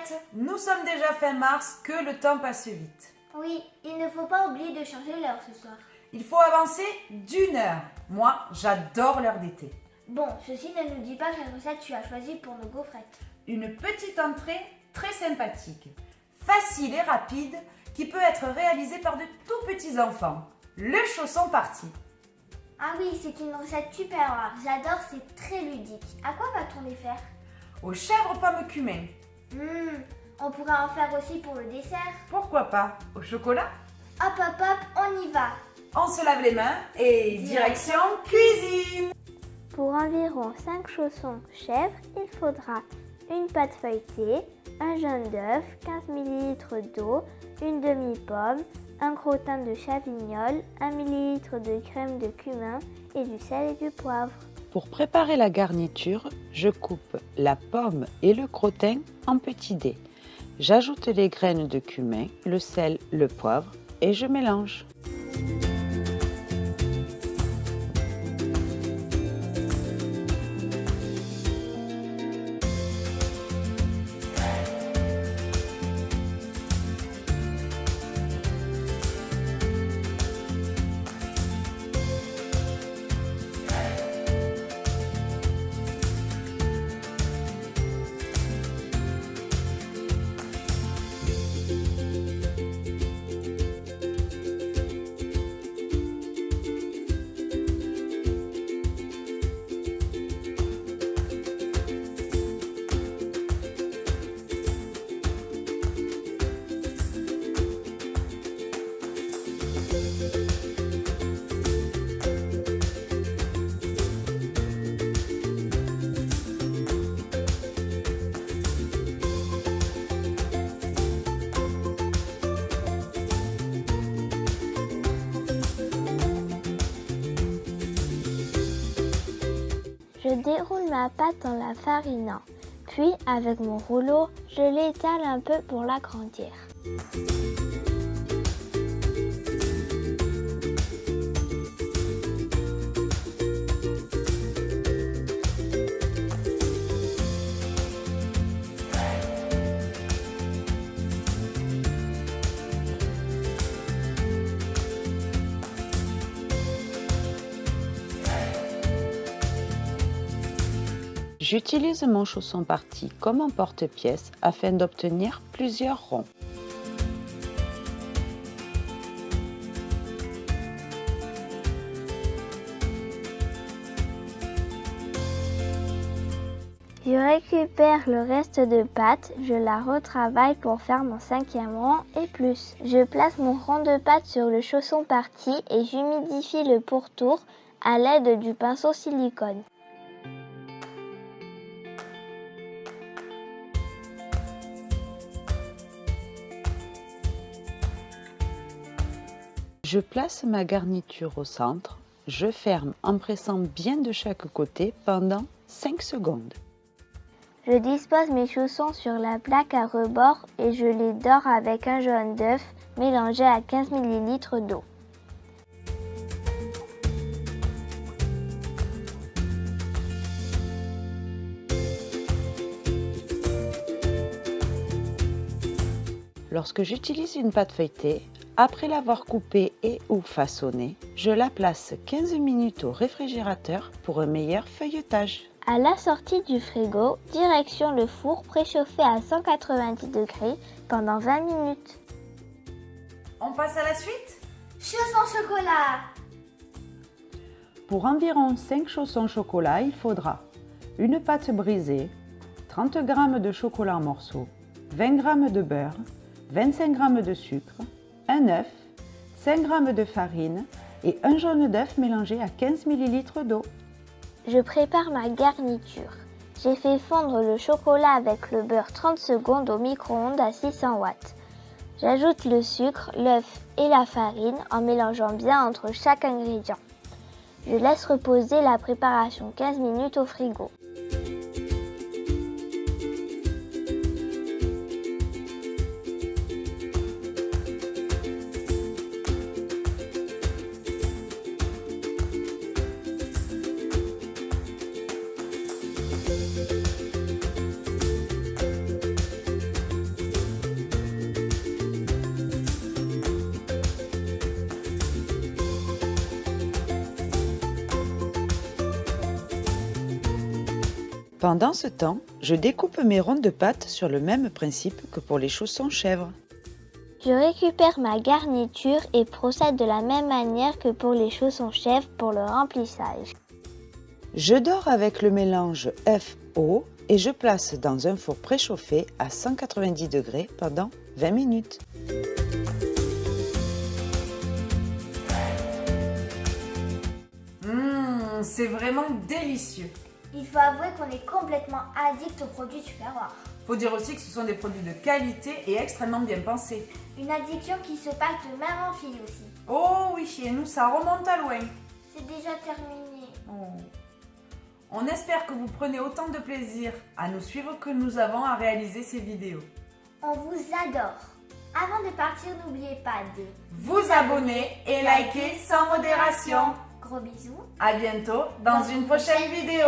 Juliette, nous sommes déjà fin mars, que le temps passe vite. Oui, il ne faut pas oublier de changer l'heure ce soir. Il faut avancer d'1 heure. Moi, j'adore l'heure d'été. Bon, ceci ne nous dit pas quelle recette tu as choisie pour nos gaufrettes. Une petite entrée très sympathique, facile et rapide, qui peut être réalisée par de tout petits enfants. Le chausson parti. Ah oui, c'est une recette super rare. J'adore, c'est très ludique. À quoi va-t-on les faire? Aux chèvres pommes cumin. On pourra en faire aussi pour le dessert. Pourquoi pas? Au chocolat? Hop hop hop, on y va. On se lave les mains et direction cuisine. Pour environ 5 chaussons chèvres, il faudra une pâte feuilletée, un jaune d'œuf, 15 ml d'eau, une demi-pomme, un crottin de chavignol, 1 ml de crème de cumin et du sel et du poivre. Pour préparer la garniture, je coupe la pomme et le crottin en petits dés. J'ajoute les graines de cumin, le sel, le poivre et je mélange. Je déroule ma pâte dans la farine, puis avec mon rouleau, je l'étale un peu pour l'agrandir. J'utilise mon chausson parti comme un porte-pièce afin d'obtenir plusieurs ronds. Je récupère le reste de pâte, je la retravaille pour faire mon 5e rond et plus. Je place mon rond de pâte sur le chausson parti et j'humidifie le pourtour à l'aide du pinceau silicone. Je place ma garniture au centre, je ferme en pressant bien de chaque côté pendant 5 secondes. Je dispose mes chaussons sur la plaque à rebord et je les dore avec un jaune d'œuf mélangé à 15 ml d'eau. Lorsque j'utilise une pâte feuilletée, après l'avoir coupée et ou façonnée, je la place 15 minutes au réfrigérateur pour un meilleur feuilletage. À la sortie du frigo, direction le four préchauffé à 190 degrés pendant 20 minutes. On passe à la suite? Chaussons chocolat. Pour environ 5 chaussons chocolat, il faudra une pâte brisée, 30 g de chocolat en morceaux, 20 g de beurre, 25 g de sucre, un œuf, 5 g de farine et un jaune d'œuf mélangé à 15 ml d'eau. Je prépare ma garniture. J'ai fait fondre le chocolat avec le beurre 30 secondes au micro-ondes à 600 watts. J'ajoute le sucre, l'œuf et la farine en mélangeant bien entre chaque ingrédient. Je laisse reposer la préparation 15 minutes au frigo. Pendant ce temps, je découpe mes ronds de pâte sur le même principe que pour les chaussons chèvres. Je récupère ma garniture et procède de la même manière que pour les chaussons chèvres pour le remplissage. Je dore avec le mélange œuf-eau et je place dans un four préchauffé à 190 degrés pendant 20 minutes. C'est vraiment délicieux. Il faut avouer qu'on est complètement addict aux produits Tupperware. Faut dire aussi que ce sont des produits de qualité et extrêmement bien pensés. Une addiction qui se passe de mère en fille aussi. Oh oui, chez nous ça remonte à loin. C'est déjà terminé. Oh. On espère que vous prenez autant de plaisir à nous suivre que nous avons à réaliser ces vidéos. On vous adore. Avant de partir, n'oubliez pas de Vous abonner et liker sans modération. Gros bisous. À bientôt dans une prochaine vidéo.